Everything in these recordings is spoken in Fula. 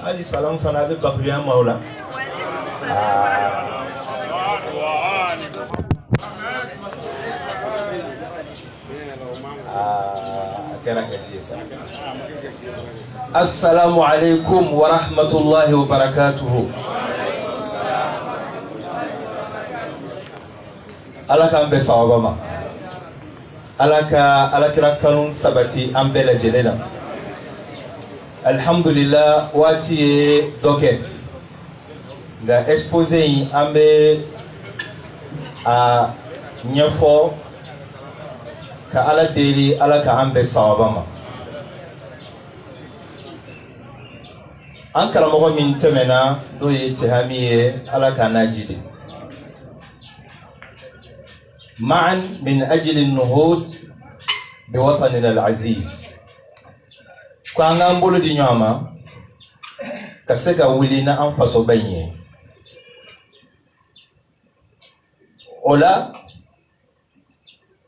Ali salam fana be bakriya maula. Assalamu alaikum wa rahmatullahi wa barakatuhu. Alaka ambe sawabama. Alakira kanun sabati ambela jelela. Alhamdulillah wati doke. Ga expose yi ambe a nyefo ka ala deli alaka ambe sawabama. An karamɔgɔ min tɛmɛna n'o ye Tihami ye ala k'a najidi. معا من أجل النهوض بوطننا العزيز. كان نقول دي نعمة كسكا ولينا أنفسو بيني. ولا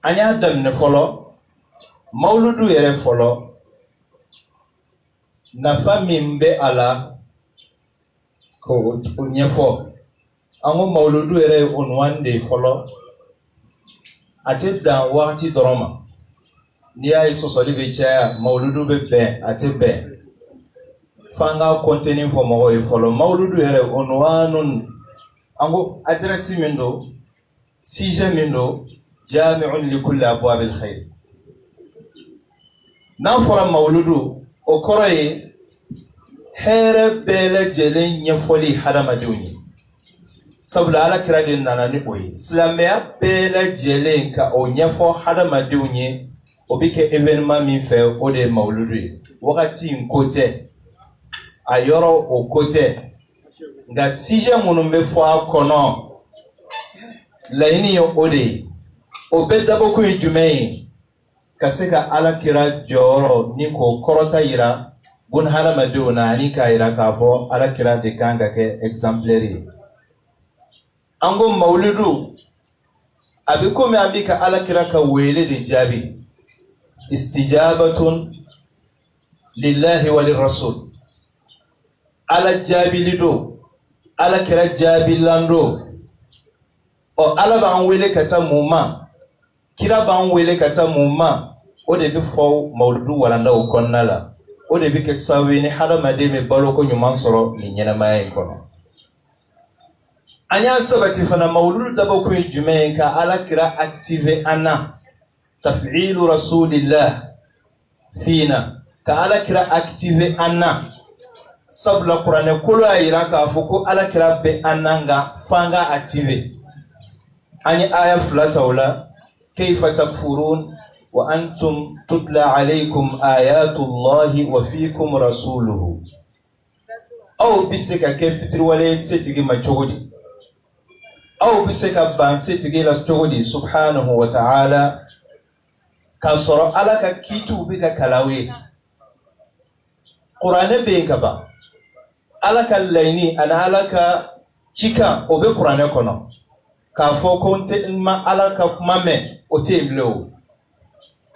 أنا دم نفولو مولودو يري فولو nafa min be ala ko nyefo ango mauludu ere unwande folo ate dan wakati doroma ni ay sosoli be cha mauludu be ben ate ben fanga containing for mo folo mauludu ere unwanun ango adresi mindo sije mindo jami'un li kulli abwab al khair na fora mauludu o koroye here bele jele nyefoli hadamaduni sabula ala kiradin nanani oyi islamia bele jele ka o nyefo hadamaduni obike evenement min fe o de mauludu wakati nkote ayoro o kote nga sije munumbe fo akono laini yo ode obedabo ko jumei kaseka ala kira joro ni ko korota yira gun hala maduna ni ka yira ka fo ala kira de kanga ke exemplary ango maulidu abiko me ambika ala kira ka wele de jabi istijabatun lillahi wa lirrasul ala jabi lido ala kira jabi lando o ala ba wele kata muma kira ba wele kata muma o de bi fo maulidu walanda o konnala o de bi ke sawi ni hadamade me baloko nyuman soro ni nyana mayen kono anya sabati fana mauludu dabo ko jume ka ala kira active ana taf'ilu rasulillah fina ka ala kira active ana sabla qur'ane kulu ayira ka fuko ala kira be ananga fanga active ani aya flatawla kayfa takfurun wa antum tutla alaykum ayatullahi wa fiikum rasuluhu aw bisika ke fitri wala setigi machogodi aw bisika ban setigi la chogodi subhanahu wa ta'ala kasoro alaka kitu bika kalawe qur'ane be kaba alaka laini ana alaka chika obe qur'ane kono ka fo konte ma alaka kuma me otemlo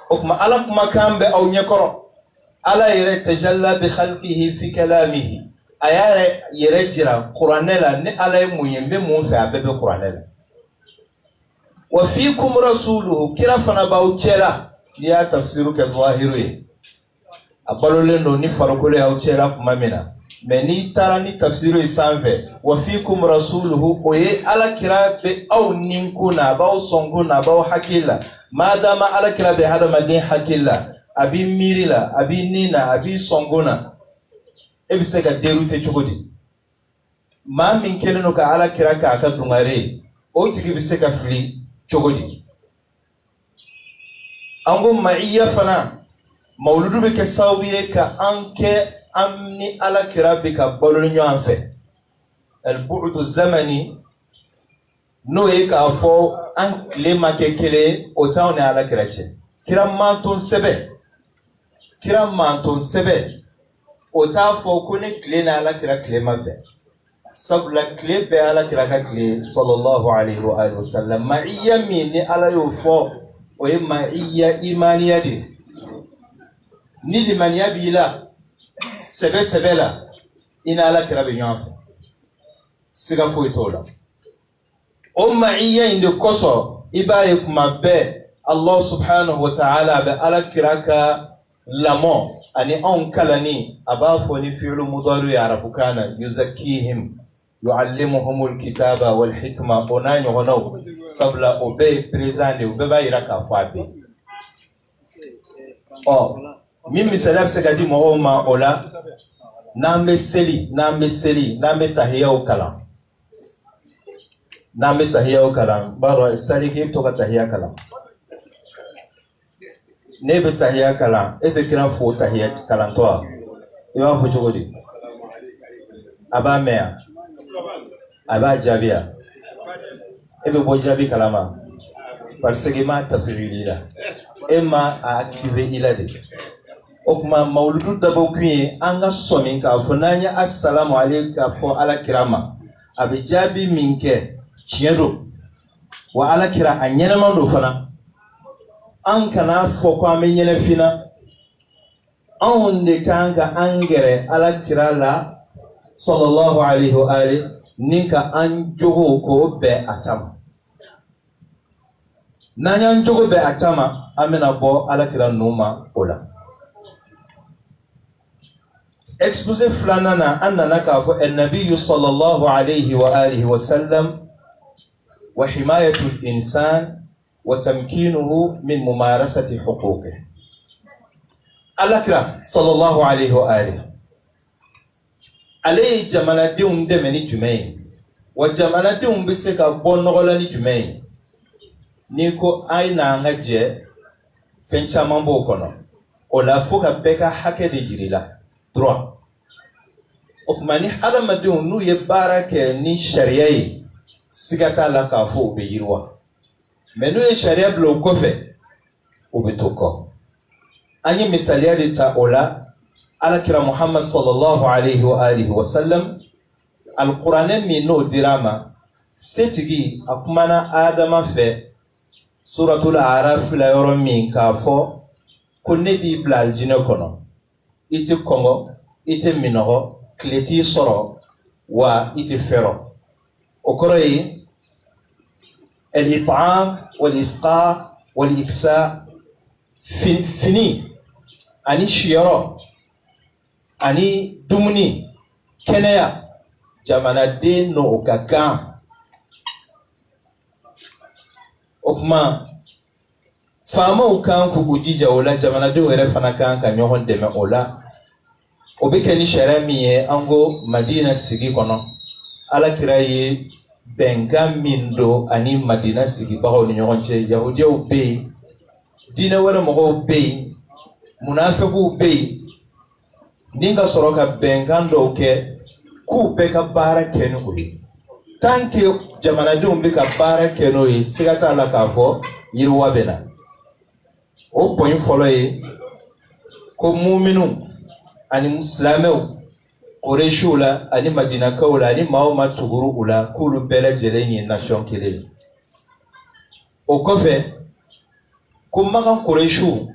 okuma ala kuma kambe aw nyekoro ala yere tajalla bi khalqihi fi kalamihi ayare yere jira qur'anela ne ala muyembe mun fa bebe qur'anela wa fiikum rasuluhu kila fana baw chela ya tafsiru ka zahiru abalole no ni farokole aw chela kuma mina meni tarani tafsiru isanve wa fiikum rasuluhu oye ala kirabe aw ninkuna baw songuna baw hakila madama ala kirabe hada madin hakila abi mirila abi nina abi songuna ebiseka derute chogodi ma min keleno ka ala kiraka aka dungare o tigi biseka fli chogodi ango maiya fana mauludu be ke sawiye ka anke amni ala kirabe ka bolonyo anfe al bu'd zamani no e ka fo an klema ke kele o tawne ala kirache kiram mantun sebe o ta fo kuni klena ala kira klema be sabla klebe ala kira ka kle sallallahu alaihi wa alihi wasallam ma'iyya min ala yufo o ma'iyya imaniyati ni liman yabila sebe la ina ala kira be ɲɔgɔn fɛ siga foyi t'o la o ma'iyya in de kosɔn i b'a ye kuma bɛɛ Allah subhanahu wa ta'ala bɛ ala kira ka lamɔ ani anw kalani a b'a fɔ ni fi'lu mudari ye arabukan na yuzakkihim yu'allimuhumul kitaba wal hikma o n'a ɲɔgɔnnaw sabula o bɛɛ ye présent de o bɛɛ b'a yira k'a fɔ a bɛ min misaliya bɛ se ka di mɔgɔw ma o la n'an bɛ seli n'an bɛ tahiyaw kalan b'a dɔn sali k'e bɛ to ka tahiya kalan ne bɛ tahiya kalan e tɛ kira fo tahiya kalantɔ wa i b'a fɔ cogo di a b'a mɛn yan a b'a jaabi yan e bɛ bɔ jaabi kalama parce que i m'a tafsiri la e ma a activer i la de o kuma mawludu dabɔ kun ye an ka sɔmi k'a fɔ n'an ye assalamu aleykum k'a fɔ ala kira ma a bɛ jaabi min kɛ tiɲɛ don wa ala kira a ɲɛnama don fana an kana fɔ ko an bɛ ɲɛnɛfina anw de kan ka an gɛrɛ ala kira la sallallahu alaihi wa alihi ni ka an jogo k'o bɛn a ta ma n'an y'an jogo bɛn a ta ma an bɛna bɔ ala kira ninnu ma o la exposé filanan na an nana k'a fɔ annabiyu sallallahu alaihi wa alihi wa sallam wa himayatul insan وتمكينه من ممارسة حقوقه الأكرم صلى الله عليه وآله عليه جمال ديون دمني جمعين وجمال ديون بسكا بونغولاني جمعين نيكو أينا نجي فنشا مامبو كنو ولا فوكا بكا حكي دي جريلا دروا وكماني حالا مديون نو يبارك ني شريعي سيكتا لكا فوق بيروا mais nous les charia blo kofe o betoko ani misalia de ta ola ala kira Muhammad sallallahu alaihi wa alihi wa sallam alquran mi no dirama setigi akumana adama fe suratul araf la yoro min ka fo ko ne bi blal jine kono ite kongo ite minogo kleti soro wa ite fero o koroyi الإطعام والإسقاء والإكساء فيني أني شيرو أني دومني كنيا جمانا دين نو كاكا أكما فاما كان كوجيجا ولا جمانا دين ورفنا كان كنيوهن دم ولا وبكني شرامي أنغو مدينة سيجي كنا على كراي benga mindo ani madina sigi bawo ni ɲɔgɔn cɛ yahudiyaw bɛ yen diinɛ wɛrɛ mɔgɔw bɛ yen munafiqu bɛ yen ni ka sɔrɔ ka bɛnkan dɔw kɛ k'u bɛɛ ka baara kɛ ni o ye tant que jamanadenw bɛ ka baara kɛ n'o ye siga t'a la k'a fɔ yiriwa bɛ na o point fɔlɔ ye ko muminu ani silamɛw Quraishu la ani Madinakaw la ani Mahoma tuguru u la k'olu bɛɛ lajɛlen ye nation kelen o kɔfɛ ko Makan Quraishu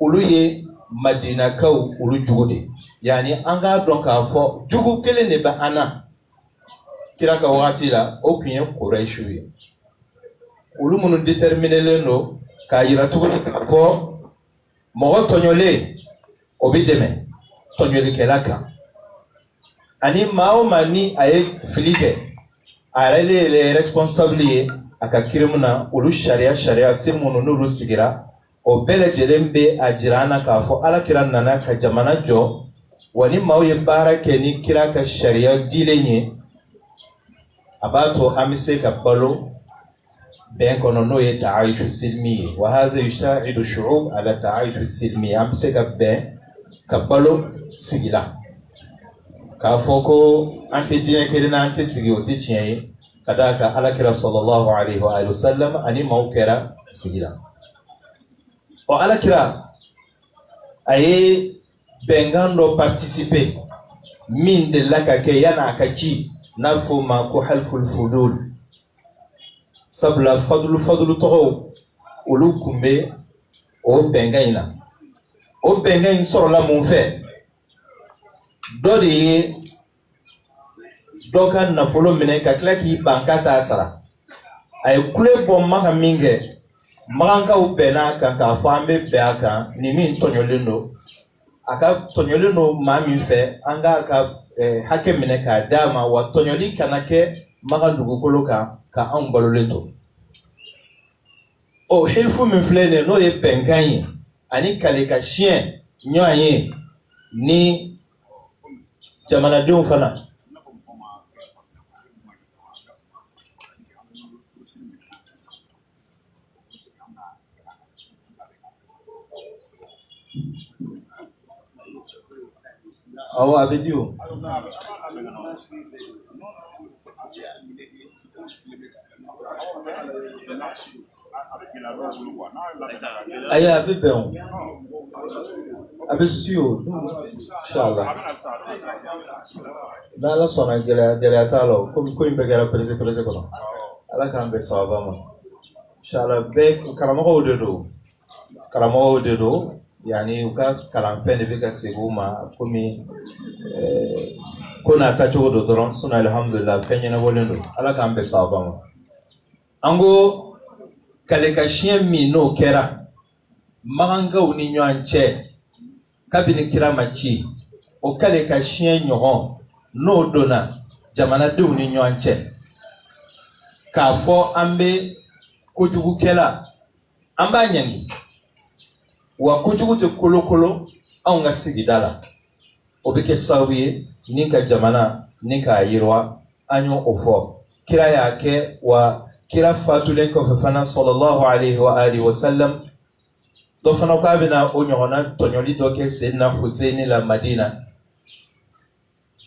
olu ye Madinakaw olu jugu de yani an k'a dɔn k'a fɔ jugu kelen de bɛ an na kira ka wagati la o tun ye Quraishu ye olu minnu déterminelen don k'a yira tuguni k'a fɔ mɔgɔ tɔɲɔlen o bɛ dɛmɛ tɔɲɔlikɛla kan ani Mahoma ni a ye fili kɛ a yɛrɛ le responsable ye a ka kirimu na olu sariya se minnu n'olu sigira o bɛɛ lajɛlen bɛ a jira an na k'a fɔ ala kira nana ka jamana jɔ wa ni maaw ye baara kɛ ni kira ka sariya dilen ye a b'a to an bɛ se ka balo bɛn kɔnɔ n'o ye ta'ayushu silmi ye wa haza yusaidu shu'ub ala ta'ayushu silmi an bɛ se ka bɛn ka balo sigi la k'a fɔ ko an tɛ diinɛ kelen na an tɛ sigi o tɛ tiɲɛ ye ka d'a kan alakira sallallahu alaihi wa sallam ani maaw kɛra sigi la ɔ alakira a ye bɛnkan dɔ participer min delila ka kɛ yan'a ka ci n'a fɔ o ma ko halful fudul sabula fadulu tɔgɔw olu tun bɛ o bɛnkan in na o bɛnkan in sɔrɔla mun fɛ dɔ de ye dɔ ka nafolo minɛ ka tila k'i ban k'a t'a sara a ye kule bɔ maga min kɛ magankaw bɛn'a kan k'a fɔ an bɛ bɛn a kan ni min tɔɲɔlen don a ka tɔɲɔlen don maa min fɛ an k'a ka hakɛ minɛ k'a d'a ma wa tɔɲɔli kana kɛ maga dugukolo kan ka anw balolen to o hilfu min filɛ nin ye n'o ye bɛnkan ye ani kalikasiyɛn ɲɔgɔn ye ni jamanadenw fana awɔ a bɛ di o ayi a bɛ bɛn o a bɛ si o inshallah n'ala sɔnna gɛlɛya t'a la o komi ko in bɛɛ kɛra perese kɔnɔ ala k'an bɛn sababa ma inshallah bɛɛ karamɔgɔw de don yani u ka kalanfɛn de bɛ ka segin u ma komi ko n'a tacogo don dɔrɔn sinɔn alhamdulillah fɛn ɲɛnabɔlen don ala k'an bɛn sababa ma an ko kalikasiyɛn min n'o kɛra magankaw ni ɲɔgɔn cɛ kabini kira ma ci o kalikasiyɛn ɲɔgɔn n'o donna jamanadenw ni ɲɔgɔn cɛ k'a fɔ an bɛ kojugukɛla an b'a ɲangi wa kojugu tɛ kolokolo anw ka sigida la o bɛ kɛ sababu ye ni ka jamana ni k'a yiriwa an y'o fɔ kira y'a kɛ wa kira fatulen kɔfɛ fana sallallahu alaihi wa alihi wa sallam dɔ fana k'a bɛna o ɲɔgɔnna tɔɲɔli dɔ kɛ Seydina Hussein la Madina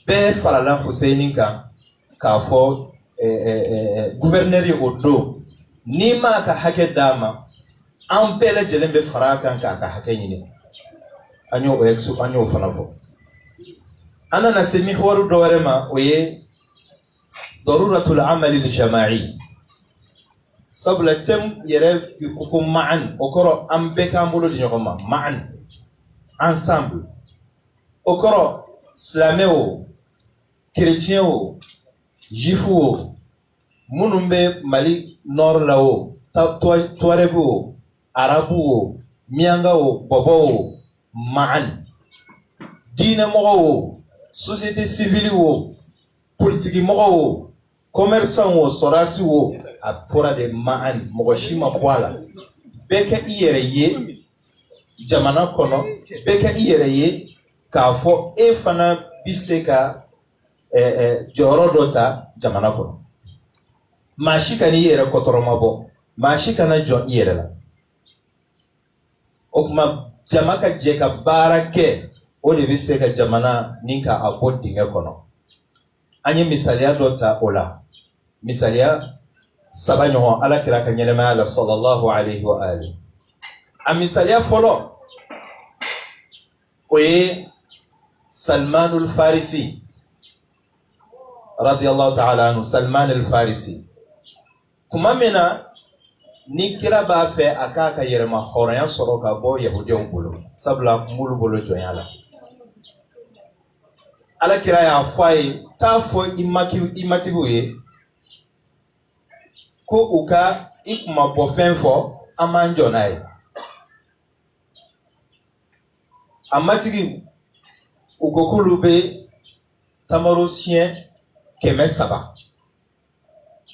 bɛɛ farala Hussein kan k'a fɔ gouverneur ye o don n'i ma ka hakɛ d'a ma an bɛɛ lajɛlen bɛ fara kan k'a ka hakɛ ɲini an y'o fana fɔ an nana se mihwaru dɔ wɛrɛ ma o ye daruratul amali al-jama'i sabula thème yɛrɛ ko ma'an o kɔrɔ an bɛɛ k'an bolo di ɲɔgɔn ma ma'an ensemble o kɔrɔ silamɛ o chrétien o juif o minnu bɛ Mali nord la o tuareg o arabu o mianga o bɔbɔ o ma'an diinɛmɔgɔ o société civile o politique mɔgɔ o commerçant o sɔrasi o a fɔra de ma'an mɔgɔ si ma bɔ a la bɛɛ kɛ i yɛrɛ ye jamana kɔnɔ bɛɛ kɛ i yɛrɛ ye k'a fɔ e fana bi se ka jɔyɔrɔ dɔ ta jamana kɔnɔ maa si kana i yɛrɛ kɔtɔrɔma bɔ maa si kana jɔ i yɛrɛ la o kuma jama ka jɛ ka baara kɛ o de bɛ se ka jamana ni ka a bɔ dingɛ kɔnɔ an ye misaliya dɔ ta o la misaliya saba ɲɔgɔn ala kira ka ɲɛnɛmaya la sallallahu alaihi wa alihi a misaliya fɔlɔ o ye Salmanul Farisi radiyallahu ta'ala anhu Salmanul Farisi kuma min na ni kira b'a fɛ a k'a ka yɛrɛma hɔrɔnya sɔrɔ ka bɔ yahudiyanw bolo sabula kun b'olu bolo jɔnya la ala kira y'a fɔ a ye t'a fɔ i matigiw ye ko u ka i kuma bɔ fɛn fɔ an b'an jɔ n'a ye a matigi u ko k'olu bɛ tamaro siɲɛ 300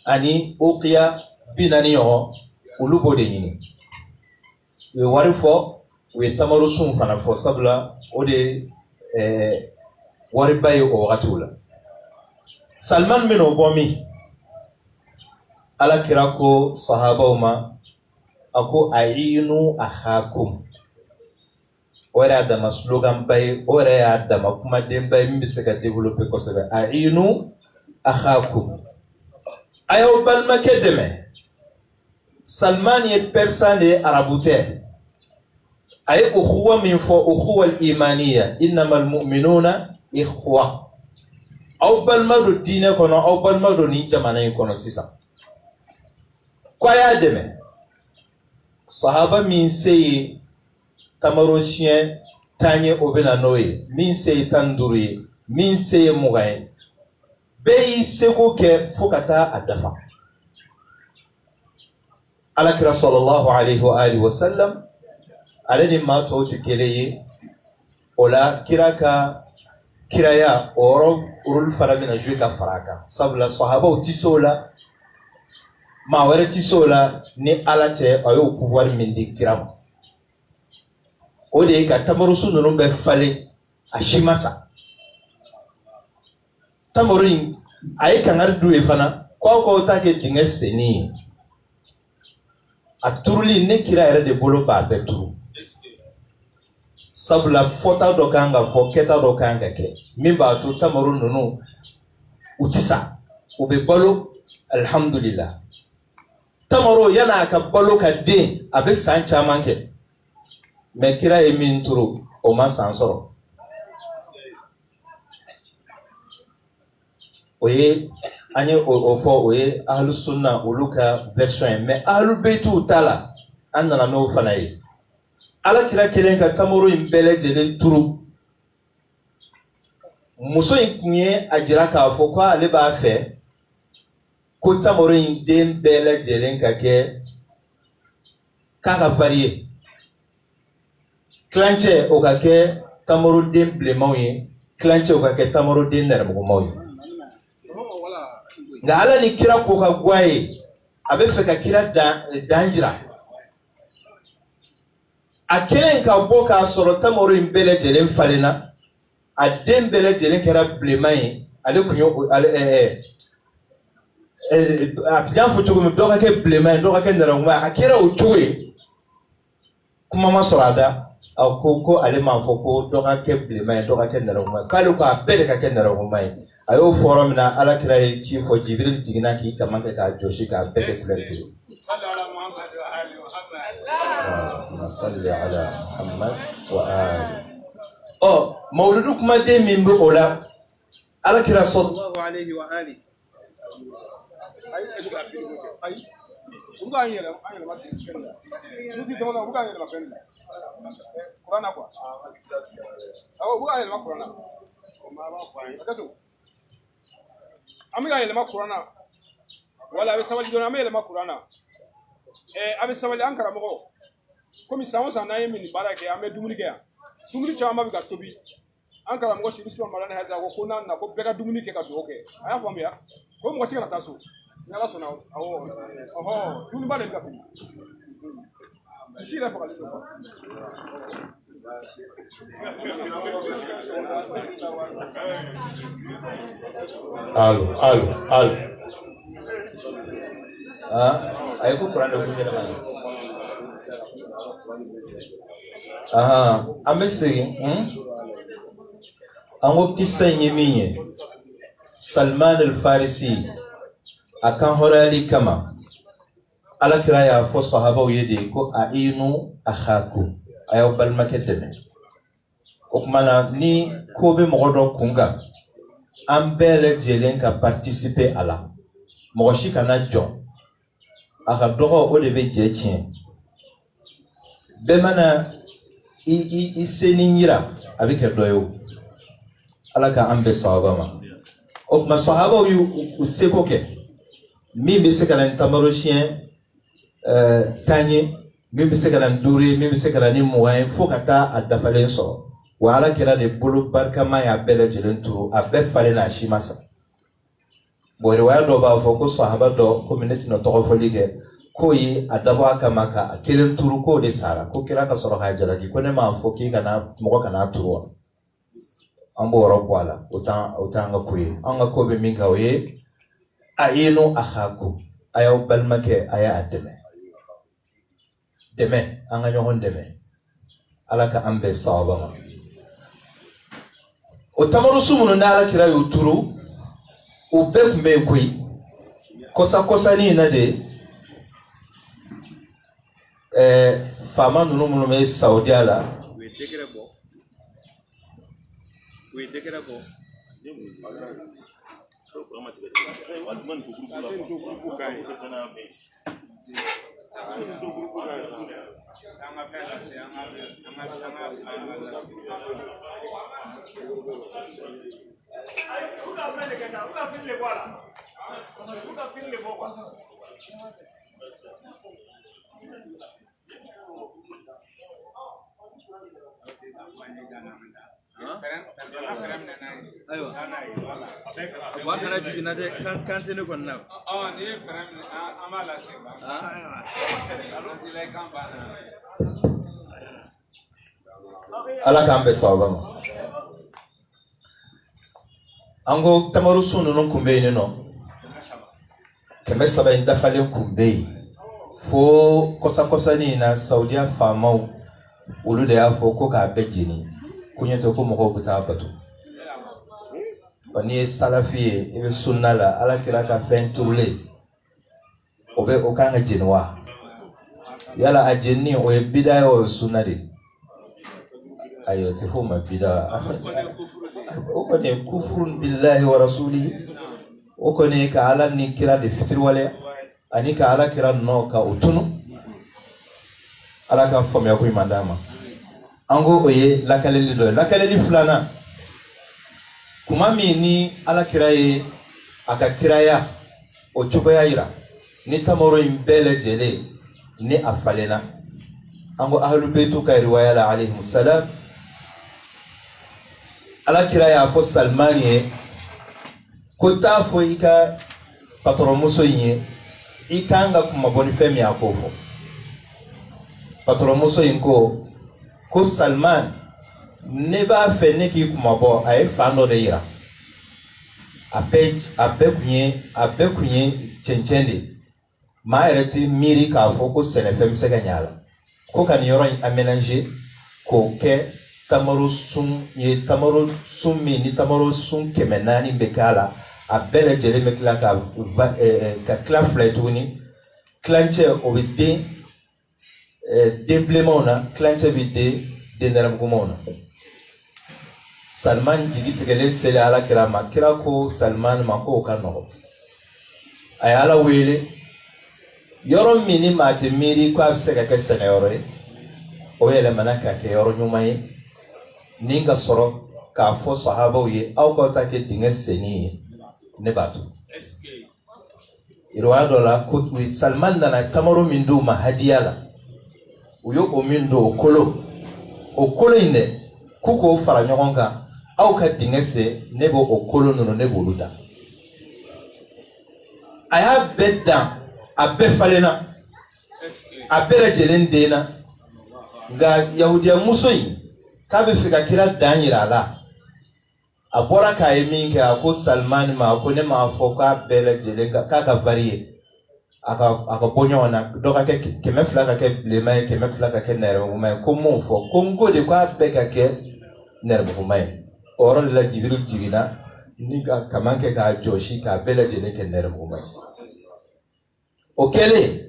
ani ukiya 40 ɲɔgɔn olu b'o de ɲini u ye wari fɔ u ye tamaro sun fana fɔ sabula o de wariba ye o wagatiw la Salman bɛna o bɔ min ala kira ko sahabaw ma a ko ayinu akhakum o yɛrɛ y'a dama slogan ba ye o yɛrɛ y'a dama kumaden ba ye min bɛ se ka développer kosɛbɛ ayinu akhakum a y'aw balimakɛ dɛmɛ Salman ye persan de ye arabu tɛ a ye ukhuwa min fɔ ukhuwa al-imaniya innamal mu'minuna ikhwa aw balima don diinɛ kɔnɔ aw balima don ni jamana in kɔnɔ sisan ko a y'a dɛmɛ sahaba min se ye tamaro siɲɛ 10 ye o bɛ na n'o ye min se ye 15 ye min se ye 20 ye Bei seko ke fokata adafa. Alakira sallallahu alayhi wa sallam alani ma to tikeleye ola kiraka kiraya oro urul faramina juka faraka sabla sahaba utisola ma wara tisola ni alate ayo pouvoir mindi kiram ode ka tamarusu nunu be fale ashimasa tamarin ay kangar duwe fana ko take dingese ni aturuli ne kira era de bolo ba beturu sabla fota do kanga fo keta do kanga ke mimba to tamaru nunu utisa ube bolo alhamdulillah tamaro yana ka bolo ka de abe sancha manke me kira e min turu o ma sansoro oye anye o fo oye ahlus sunna uluka version me ahlul beitu tala annana no fanayi ala kira kelen ka tamaro imbele jelen turu muso inkunye ajira ka fo ko ale ba fe ko tamaro indem bele jelen ka ke kaka varier clanche o ka ke tamaro dem blemawi clanche o ka ke tamaro dem nermo mawi nga ala ni kira ko ka gwaye abe fe ka kira danjira akelen ka boka soro tamoro imbele jelen falena adem bele jelen kera blemai ale kunyo aknya fuchugo mi doka ke blemai doka ke ndarangwa akira uchuwe kuma masorada akoko ale mafoko doka ke blemai doka ke ndarangwa kalu ka bele ka ke ndarangwa ayo forum na ala kira chief for Jibril jigina ki kamanka ka joshi ka bele fletu sallallahu alaihi wa alihi Muhammad salli ala Muhammad wa ali mauludu kuma de mimbu ola ala kira sallallahu alaihi wa ali uga yele mati muti tola uga yele mapeni Qur'ana kwa uga yele Qur'ana akatu amiga yele Qur'ana wala abe sabali dona yele Qur'ana abe sabali ankara mo komi sawo sanaye min barake ame dumuni ke dumuni chama bi ka tobi ankara mo shi bisu malana hada ko kuna na ko bega dumuni ke ka doke aya fo ya ko mo chika taso ngala sona dumuni bale ka pini shi la fa so Allo ayo ko Qur'an ko ngela amesiri ango kisa nyeminye Salman al-Farisi akan horali kama ala kira ya fo sahaba yede ko ainu akhaku ayo bal makedeme okmana ni ko be mogodo kunga ambele jelen ka participer ala mogoshi kana jo aka dogo o de be jechien be mana i seningira abike doyo ala ka ambe sahaba ma okma sahaba yu useko ke mi be se kana tamaro chien tanye mi be se kana ndure mi be se kana ni moyen fo kata adafalen so wala kira de bulu barka ma ya bele jelen turu abe fale na shimasa bori wa do ba fo ko sahaba do community no to fo lige ko yi adaba kama ka kelen turu ko de sara ko kira ka soro hajara ki ko ne ma fo ki kana mo kana turu ambo woro kwala utanga kuyi anga ko be minga we ayino akhaku ayo balmake aya ademe deme anga nyohon deme alaka ambe sawaba o tamaru sumunu ndala kira yuturu ubek mekwi kosa ni na de fama nunu munu me Saudi ala we dekere bo ala kan be sawaba ango tamaru sunu non kumbe ni no kembe saba indafale kumbe fo kosa ni na saudiya famau ulu da ya fo ko ka bejini kunyeto ko mo ko buta batu wani salafi ibe sunna la ala kira ka fen turle obe o kan jinwa yala ajinni o bidaya o sunna de ayo tefuma bida o kone kufrun billahi wa rasulihi o kone ka ala ni kira de fitr wala ani ka ala kira no ka utunu ala ka fome ko imandama ango oye lakaleli fulana kuma ni ala kira ye aka kiraya o cogoya yira ni tamoro imbele jele ni afalena ango ahlul baytu ka riwaya la alayhi salam ala kiraya fo salmani ko ta fo ika patron muso yin ikanga kuma boni femi akofo patron muso yin ko Salman ne ba fe ne ki kuma bo ay fando de yira abe kunye chenchende ma ereti miri ka fo ko senefem sega nyala ko kan yoro aménager ko ke tamaru sum mi ni tamaru sum kemenani bekala abele jele mekla ka klafle tuni clanche obide demblemona clanche bide deneram gumona Salman jigitigele sele ala kirama kirako Salman mako kano ayala wele yoro mini mate miri ko absega ke seneyore o yele manaka ke yoro nyumaye ninga soro ka fo sahaba wi aw ko take dinga seni ne batu irwa dola ko wi Salman dana tamaro mindu ma hadiyala uyo o mindo okolo inde kuko fara nyogonga aw ka dingese nebo okolo nono nebo luda aya bedda abbe falena abere jelendena ga yahudiya musoyi kabe fika kira danyira la abora ka yeminga ko Salman ma ko ne ma foka bele jelenga kaka varie aka bonyona doka ke keme flaka ke lema keme flaka ke nervo mai ko mon fo ko ngode kwa beka ke nervo mai oro la jibril jigina ni ka kamanke ka joshi ka bele jele ke nervo mai okele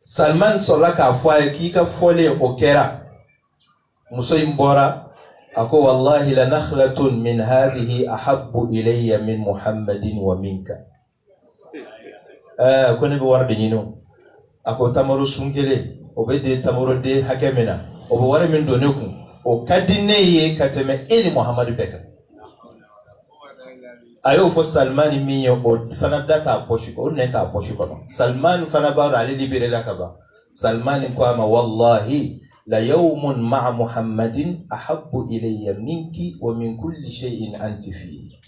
Salman sola ka fwa ki ka fole okera muso imbora ako wallahi la nakhlatun min hadhihi ahabbu ilayya min Muhammadin wa minka kone be warde nyino ako tamaro sungele obede tamaro de hakemena obo ware min do neku o kadine ye kateme eli Muhammad beka ayo fo Salman miyo o fana data poshiko o neta poshiko Salman fana baro ali libere la kaba Salman ko ama wallahi la yawmun ma'a Muhammadin ahabbu ilayya minki wa min kulli shay'in anti fihi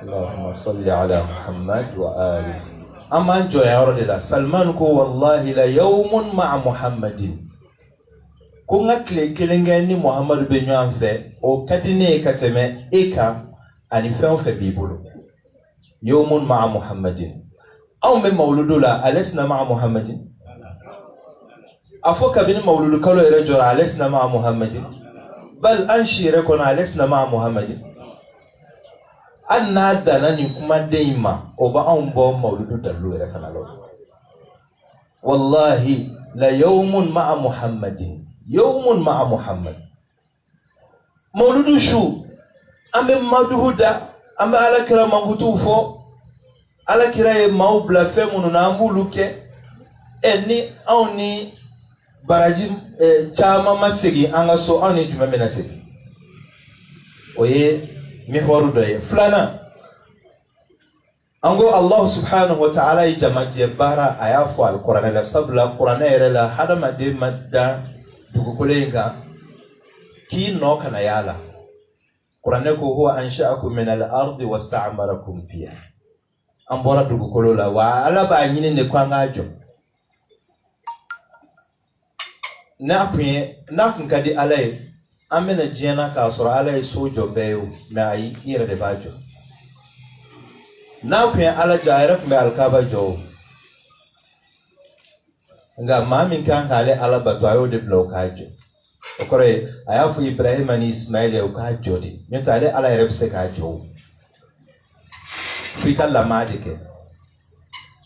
اللهم صل على محمد وآله أما أنجو يا رجل سلمان كو والله لا يوم مع محمد كو نكلي كلنغاني محمد بن يوانفه أو كدني كتمه إيكا أني فهم في بيبولو يوم مع محمد أو من مولود لا ألسنا مع محمد أفوك بين مولود كلو يرجع ألسنا مع محمد بل أنشي ركون ألسنا مع محمد anna dana ni kuma deima oba ambo maulidu dallu era kana lo wallahi la yawmun ma'a Muhammadin yawmun ma'a Muhammad maulidu shu ambe madhuda ambe ala kira mangutu fo ala kira e maubla femunu na ambuluke eni awni baraji chama masegi anga so awni jumamena segi oye mihwaru dɔ ye filanan an ko Allah subhanahu wa ta'ala ye jamajɛ baara a y'a fɔ alikuranɛ la sabula kuranɛ yɛrɛ la hadamaden ma dan dugukolo in kan k'i nɔ kana y'a la kuranɛ ko huwa ansha'akum min al-ardi wasta'marakum fiha an bɔra dugukolo la wa Ala b'a ɲini de ko an k'a jɔ n'a kun ka di Ala ye an bɛna diɲɛ na k'a sɔrɔ Ala ye so jɔ bɛɛ ye o mais ayi i yɛrɛ de b'a jɔ n'a kun ye Ala jɔ a yɛrɛ kun bɛ alikaba jɔ o nka maa min kan k'ale Ala bato a y'o de bila o k'a jɔ o kɔrɔ ye a y'a fɔ Ibrahima ni Ismail ye o k'a jɔ de n'o tɛ ale Ala yɛrɛ bɛ se k'a jɔ o f'i ka lamaa de kɛ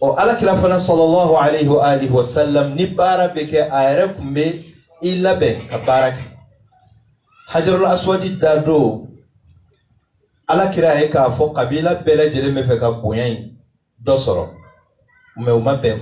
o Alakira fana sallallahu alayhi wa alihi wa sallam ni baara bɛ kɛ a yɛrɛ kun bɛ i labɛn ka baara kɛ Hajarul Aswadi da don Alakira ye k'a fɔ kabila bɛɛ lajɛlen bɛ fɛ ka bonya in dɔ sɔrɔ mais u ma bɛn